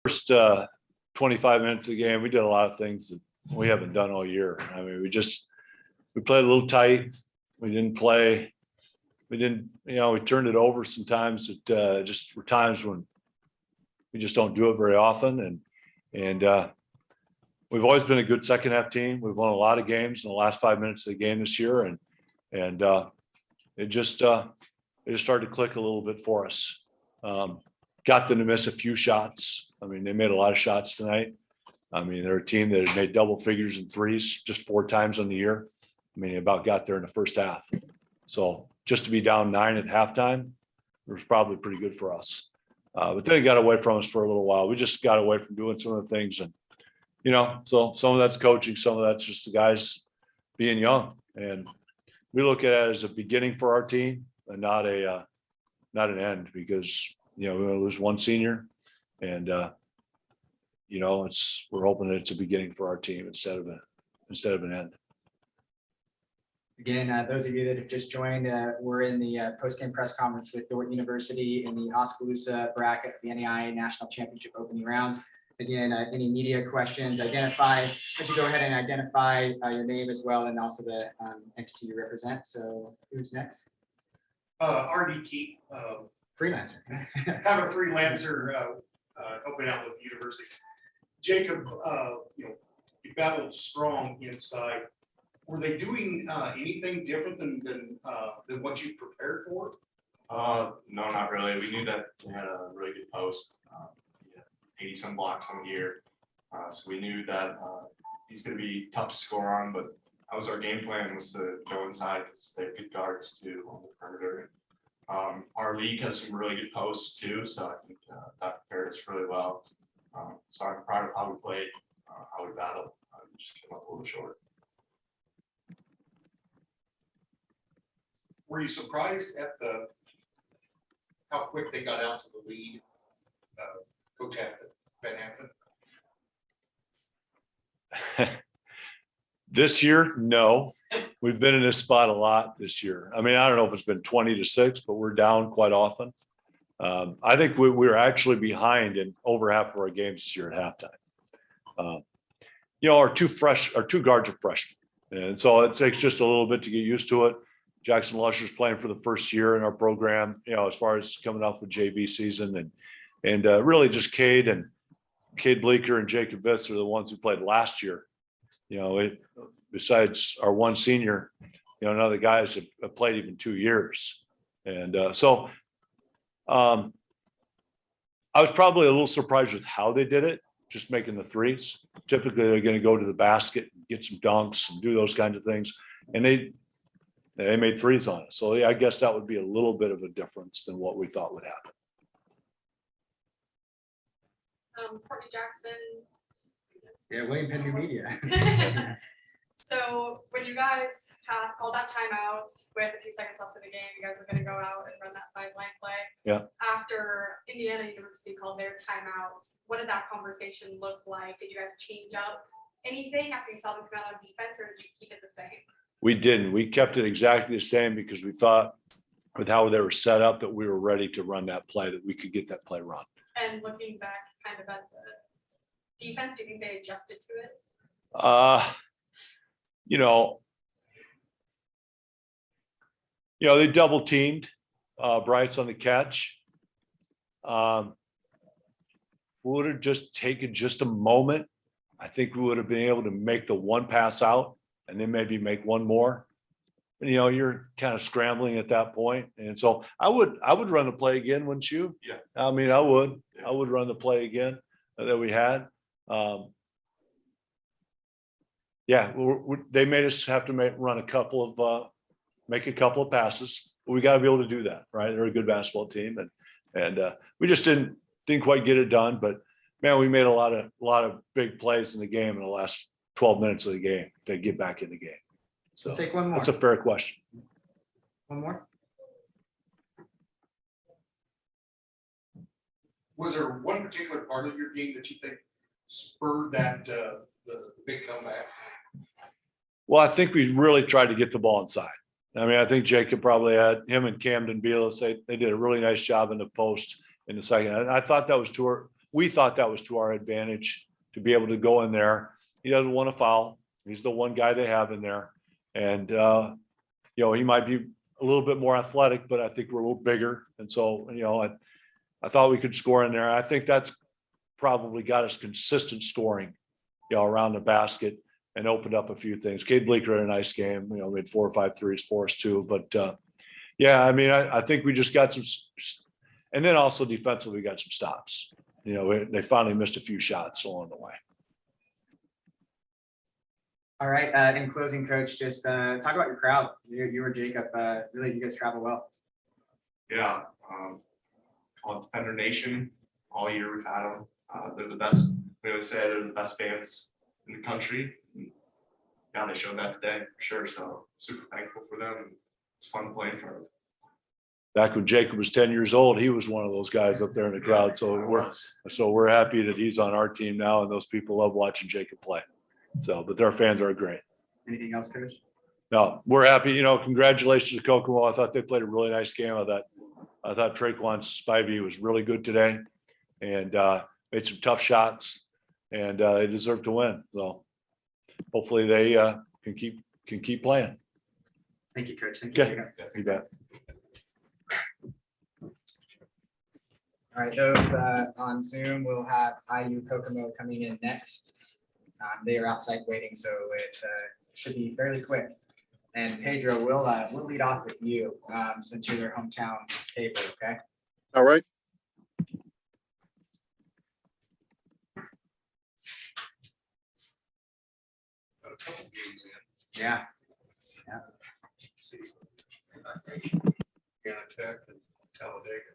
First 25 minutes of the game, we did a lot of things that we haven't done all year. I mean, we played a little tight. We turned it over sometimes. It just were times when we just don't do it very often. And we've always been a good second half team. We've won a lot of games in the last 5 minutes of the game this year. And it just started to click a little bit for us. Got them to miss a few shots. I mean, they made a lot of shots tonight. I mean, they're a team that had made double figures in threes just 4 times on the year. I mean, about got there in the first half. So just to be down 9 at halftime, it was probably pretty good for us. But then it got away from us for a little while. We just got away from doing some of the things. And, so some of that's coaching, some of that's just the guys being young. And we look at it as a beginning for our team and not an end, because, we're going to lose one senior. And, we're hoping that it's a beginning for our team instead of an end. Again, those of you that have just joined, we're in the post-game press conference with Dordt University in the Oskaloosa bracket of the NAIA National Championship opening rounds. Again, any media questions, would you go ahead and identify your name as well, and also the entity you represent. So who's next? RD Key, Freelancer. kind of a freelancer, helping out with the university. Jacob, you battled strong inside. Were they doing anything different than what you prepared for? No, not really. We knew that they had a really good post. 80 some blocks on the year. So we knew that he's going to be tough to score on, but that was our game plan, was to go inside because they have good guards too on the perimeter. Our league has some really good posts too, so I think that prepared us really well. So I'm proud of how we played, how we battled. We just came up a little short. Were you surprised at how quick they got out to the lead, Coach Van Hampton? This year, no. We've been in this spot a lot this year. I mean, I don't know if it's been 20-6, but we're down quite often. I think we were actually behind in over half of our games this year at halftime. Our two guards are freshmen, and so it takes just a little bit to get used to it. Jackson Lusher's playing for the first year in our program, as far as coming off the JV season, and really just Cade Bleeker and Jacob Vitz are the ones who played last year. Besides our one senior, none of the guys have played even 2 years. And so I was probably a little surprised with how they did it, just making the threes. Typically, they're going to go to the basket, get some dunks and do those kinds of things. And they made threes on us. So yeah, I guess that would be a little bit of a difference than what we thought would happen. Courtney Jackson. Yeah, William Henry Media. So when you guys had called that timeout with a few seconds left in the game, you guys were going to go out and run that sideline play. Yeah. After Indiana University called their timeout, what did that conversation look like? Did you guys change up anything after you saw them come out on defense, or did you keep it the same? We didn't. We kept it exactly the same because we thought with how they were set up that we were ready to run that play, that we could get that play run. And looking back kind of at the defense, do you think they adjusted to it? They double teamed Bryce on the catch. We would have just taken just a moment. I think we would have been able to make the one pass out and then maybe make one more. And, you're kind of scrambling at that point. And so I would run the play again, wouldn't you? Yeah. I mean, I would run the play again that we had. They made us have to make a couple of passes. But we got to be able to do that, right? They're a good basketball team, and we just didn't quite get it done. But man, we made a lot of big plays in the game in the last 12 minutes of the game to get back in the game. So We'll take one more. That's a fair question. One more. Was there one particular part of your game that you think spurred that the big comeback? Well, I think we really tried to get the ball inside. I mean, I think Jacob probably had him and Camden Bealis. They did a really nice job in the post in the second. And I thought that was to we thought that was to our advantage to be able to go in there. He doesn't want to foul. He's the one guy they have in there. And, he might be a little bit more athletic, but I think we're a little bigger. And so, I thought we could score in there. I think that's probably got us consistent scoring, around the basket and opened up a few things. Cade Bleeker had a nice game. We had 4 or 5 threes for us too. But I think we just got some, and then also defensively we got some stops. They finally missed a few shots along the way. All right, in closing, Coach, just talk about your crowd. You or Jacob, really, you guys travel well. Yeah, called Defender Nation. All year we've had them. They're the best. We always say they're the best fans in the country. Yeah, they showed that today for sure. So super thankful for them. It's fun playing for them. Back when Jacob was 10 years old, he was one of those guys up there in the crowd. So we're happy that he's on our team now, and those people love watching Jacob play. So, but their fans are great. Anything else, Coach? No, we're happy. Congratulations to Kokomo. I thought they played a really nice game. I thought Traquan Spivey was really good today, and made some tough shots, and they deserve to win. So hopefully they can keep playing. Thank you, Coach. Thank you, Okay. Jacob. You bet. All right, those on Zoom will have IU-Kokomo coming in next. They are outside waiting, so it should be fairly quick. And Pedro, we'll lead off with you since you're their hometown favorite, okay? All right. Got a couple games in. Yeah. See. Gonna Tech and Talladega.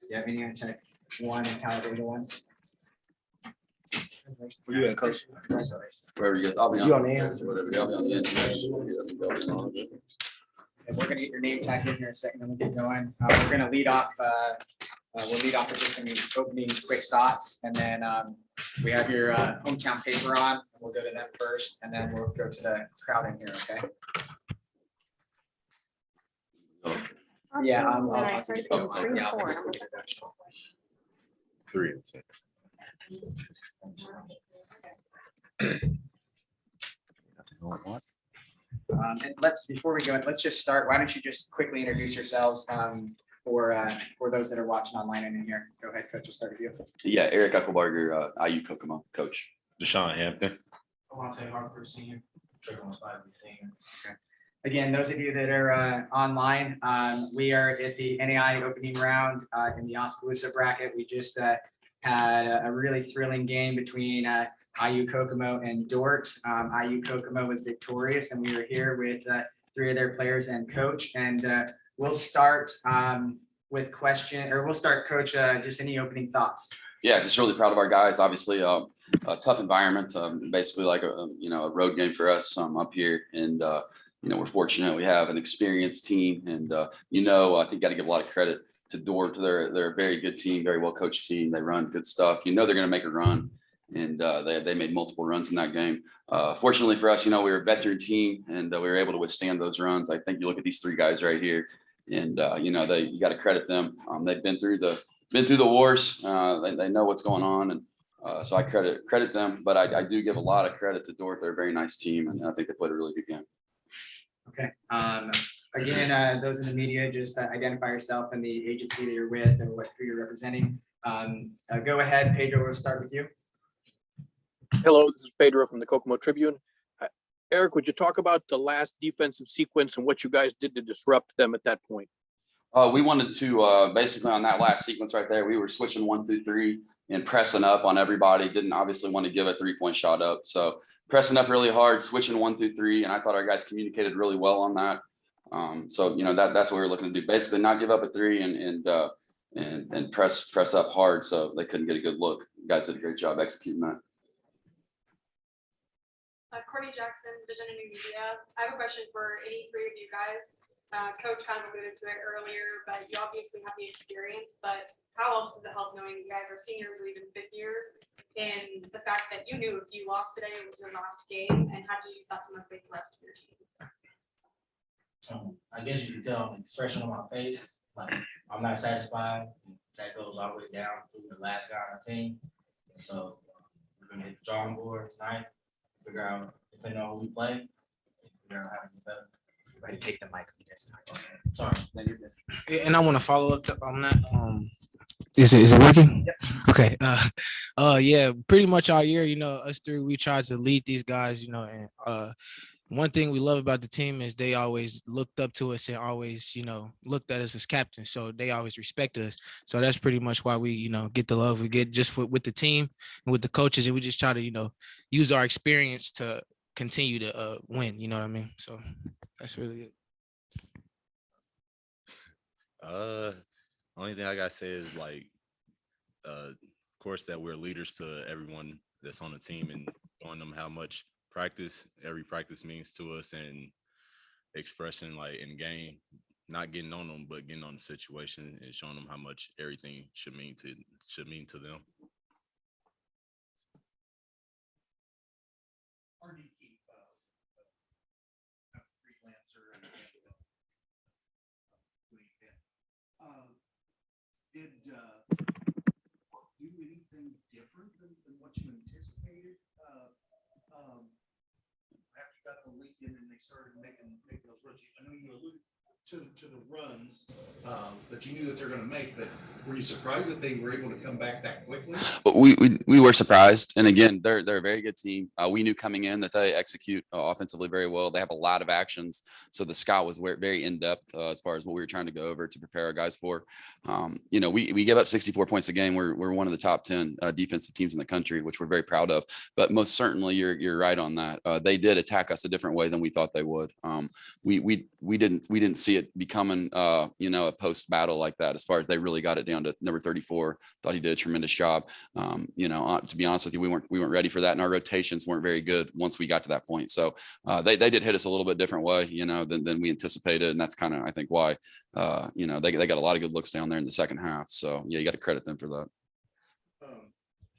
Yeah, I'm gonna check one and Talladega one. Where you at, Coach? Congratulations. Wherever you guys, I'll be on. You on the end? Whatever, I'll be on the end. And we're gonna get your name tags in here in a second, then we'll get going. We're gonna lead off, we'll lead off with just some opening quick thoughts, and then we have your hometown paper on. We'll go to them first, and then we'll go to the crowd in here, okay? Yeah, I started playing 3 and 4. and I'm like, 3 and 6. And before we go, let's just start. Why don't you just quickly introduce yourselves for those that are watching online and in here. Go ahead, Coach. We'll start with you. Yeah, Eric Eckelbarger, IU-Kokomo coach. Deshaun Hampton. Alongside Hartford Senior. Again, those of you that are online, we are at the NAIA opening round in the Oskaloosa bracket. We just had a really thrilling game between IU-Kokomo and Dordt. IU-Kokomo was victorious, and we were here with 3 of their players and coach. And we'll start with we'll start, Coach, just any opening thoughts. Yeah, just really proud of our guys. Obviously, a tough environment, basically like a road game for us up here. And we're fortunate we have an experienced team, and I think got to give a lot of credit to Dordt. They're a very good team, very well coached team. They run good stuff. They're going to make a run, and they made multiple runs in that game. Fortunately for us, we were a veteran team, and we were able to withstand those runs. I think you look at these 3 guys right here, and you got to credit them. They've been through the wars. They know what's going on, and so I credit them. But I do give a lot of credit to Dordt. They're a very nice team, and I think they played a really good game. Okay. Again, those in the media, just identify yourself and the agency that you're with and who you're representing. Go ahead, Pedro, we'll start with you. Hello, this is Pedro from the Kokomo Tribune. Eric, would you talk about the last defensive sequence and what you guys did to disrupt them at that point? We wanted to basically on that last sequence right there, we were switching 1 through 3 and pressing up on everybody. Didn't obviously want to give a 3-point shot up. So pressing up really hard, switching 1 through 3. And I thought our guys communicated really well on that. So that's what we were looking to do. Basically not give up a 3 and press up hard. So they couldn't get a good look. You guys did a great job executing that. Courtney Jackson, Vision and New Media. I have a question for any 3 of you guys. Coach kind of alluded to it earlier, but you obviously have the experience, but how else does it help knowing you guys are seniors or even 5th years? And the fact that you knew if you lost today, it was your last game, and how do you use that to motivate the rest of your team? I guess you can tell the expression on my face, like I'm not satisfied. that goes all the way down to the last guy on our team. And so we're gonna hit the drawing board tonight, figure out, depending on who we play, figure out how to get better. Ready to take the mic. Sorry. And I want to follow up on that. Is it working? Yep. Okay. Yeah, pretty much all year, us three, we tried to lead these guys, and one thing we love about the team is they always looked up to us and always, looked at us as captains. So they always respected us. So that's pretty much why we, get the love we get just with the team and with the coaches. And we just try to, use our experience to continue to win. You know what I mean? So that's really it. Only thing I gotta say is of course that we're leaders to everyone that's on the team and showing them how much every practice means to us, and expressing in game, not getting on them, but getting on the situation and showing them how much everything should mean to them. Hard to keep freelancer and did do anything different than what you anticipated? After you got the lead in and they started making those runs, I know you alluded to the runs that you knew that they're going to make, but were you surprised that they were able to come back that quickly? We were surprised, and again, they're a very good team. We knew coming in that they execute offensively very well. They have a lot of actions, so the scout was very in depth as far as what we were trying to go over to prepare our guys for. We give up 64 points a game. We're one of the top 10 defensive teams in the country, which we're very proud of. But most certainly, you're right on that. They did attack us a different way than we thought they would. We didn't see it becoming a post battle like that, as far as they really got it down to number 34. Thought he did a tremendous job. To be honest with you, we weren't ready for that, and our rotations weren't very good once we got to that point. So they did hit us a little bit different way, than we anticipated, and that's kind of, I think, why they got a lot of good looks down there in the second half. So yeah, you got to credit them for that.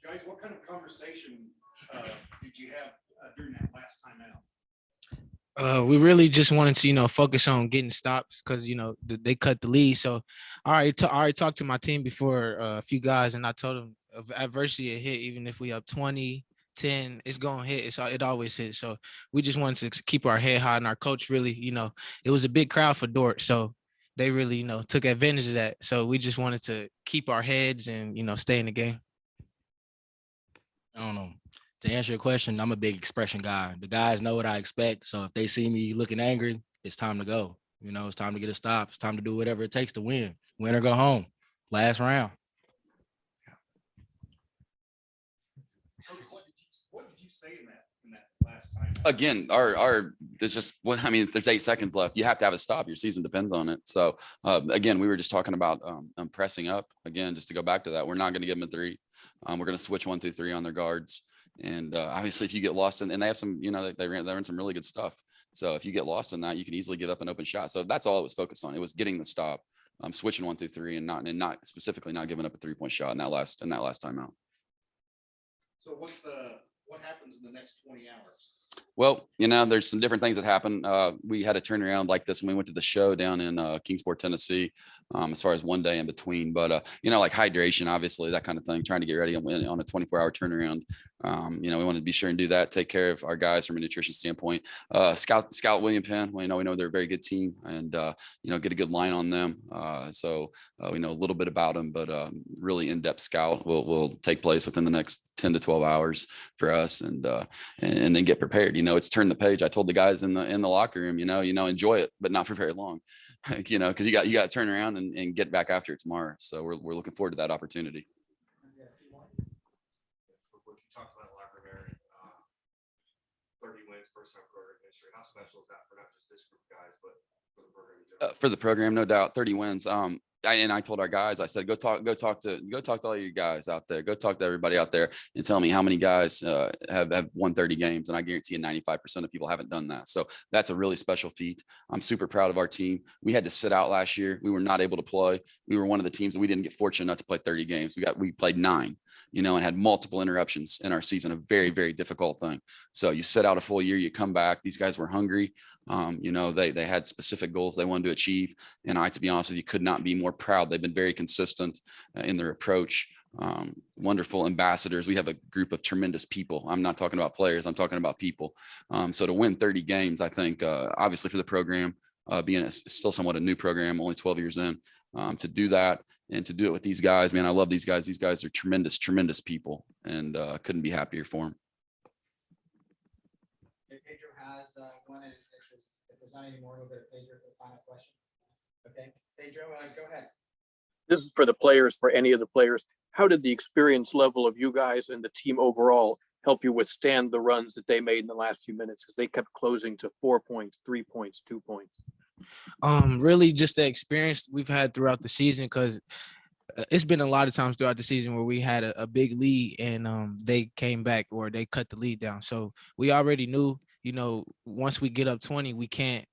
Guys, what kind of conversation did you have during that last time out? We really just wanted to, focus on getting stops because, they cut the lead. So I already talked to my team before, a few guys, and I told them if adversity a hit, even if we up 20-10, it's going to hit. It always hits. So we just wanted to keep our head high, and our coach really, it was a big crowd for Dordt. So they really, took advantage of that. So we just wanted to keep our heads and, stay in the game. I don't know. To answer your question, I'm a big expression guy. The guys know what I expect. So if they see me looking angry, it's time to go. It's time to get a stop. It's time to do whatever it takes to win. Win or go home. Last round. Coach, what did you say in that last time? Again, there's just there's 8 seconds left. You have to have a stop. Your season depends on it. So again, we were just talking about pressing up. Again, just to go back to that, we're not going to give them a 3. We're going to switch 1 through 3 on their guards. And obviously, if you get lost and they have some, they ran some really good stuff. So if you get lost in that, you can easily give up an open shot. So that's all it was focused on. It was getting the stop, switching 1 through 3, and not specifically not giving up a 3-point shot in that last time out. So what happens in the next 20 hours? Well, there's some different things that happen. We had a turnaround like this when we went to the show down in Kingsport, Tennessee, as far as one day in between. But, like hydration, obviously, that kind of thing, trying to get ready on a 24-hour turnaround. We wanted to be sure and do that, take care of our guys from a nutrition standpoint. Scout William Penn, we know they're a very good team, and, get a good line on them. So we know a little bit about them, but really in-depth scout will take place within the next 10 to 12 hours for us, and then get prepared. It's turn the page. I told the guys in the locker room, enjoy it, but not for very long, because you got to turn around and get back after it tomorrow. So we're looking forward to that opportunity. What you talked about in the locker room area, 30 wins, first time program history. How special is that for not just this group of guys, but for the program in general? For the program, no doubt, 30 wins. I told our guys, I said, go talk to all you guys out there. Go talk to everybody out there and tell me how many guys have won 30 games. And I guarantee you 95% of people haven't done that. So that's a really special feat. I'm super proud of our team. We had to sit out last year. We were not able to play. We were one of the teams that we didn't get fortunate enough to play 30 games. We played 9, and had multiple interruptions in our season, a very, very difficult thing. So you sit out a full year, you come back. These guys were hungry. They had specific goals they wanted to achieve. And to be honest with you, could not be more proud. They've been very consistent in their approach. Wonderful ambassadors. We have a group of tremendous people. I'm not talking about players. I'm talking about people. So to win 30 games, I think, obviously for the program, being still somewhat a new program, only 12 years in, to do that and to do it with these guys, man, I love these guys. These guys are tremendous, tremendous people, and couldn't be happier for them. Pedro has one, and if there's not any more, we'll go to Pedro for the final question. Okay, Pedro, go ahead. This is for the players, for any of the players. How did the experience level of you guys and the team overall help you withstand the runs that they made in the last few minutes? Because they kept closing to 4 points, 3 points, 2 points. Really just the experience we've had throughout the season, because it's been a lot of times throughout the season where we had a big lead and they came back or they cut the lead down. So we already knew, once we get up 20, we can't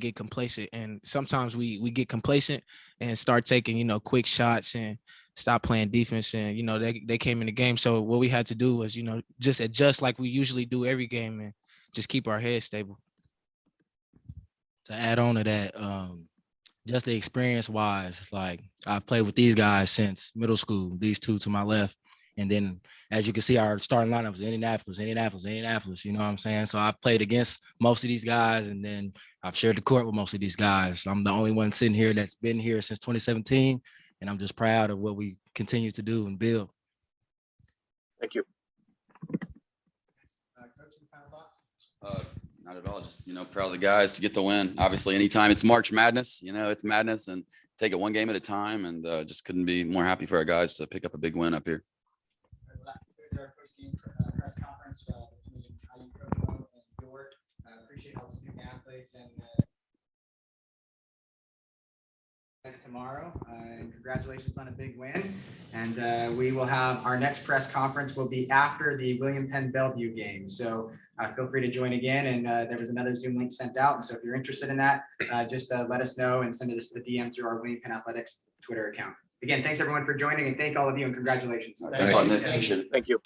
get complacent. And sometimes we get complacent and start taking, quick shots and stop playing defense. And, they came in the game. So what we had to do was, just adjust like we usually do every game and just keep our heads stable. To add on to that, just the experience wise, like I've played with these guys since middle school, these two to my left. And then as you can see, our starting lineup was Indianapolis, you know what I'm saying? So I've played against most of these guys, and then I've shared the court with most of these guys. I'm the only one sitting here that's been here since 2017. And I'm just proud of what we continue to do and build. Thank you. Coach, any final thoughts? Not at all. Just, proud of the guys to get the win. Obviously, anytime it's March Madness, it's madness, and take it one game at a time. And just couldn't be more happy for our guys to pick up a big win up here. Well, that concludes our post-game press conference between IU-Kokomo and Dordt. Appreciate all the student athletes and tomorrow, and congratulations on a big win. And we will have our next press conference will be after the William Penn Bellevue game. So feel free to join again. And there was another Zoom link sent out. And so if you're interested in that, just let us know and send us a DM through our William Penn Athletics Twitter account. Again, thanks everyone for joining, and thank all of you and congratulations. Thanks a lot, Nick. Thank you.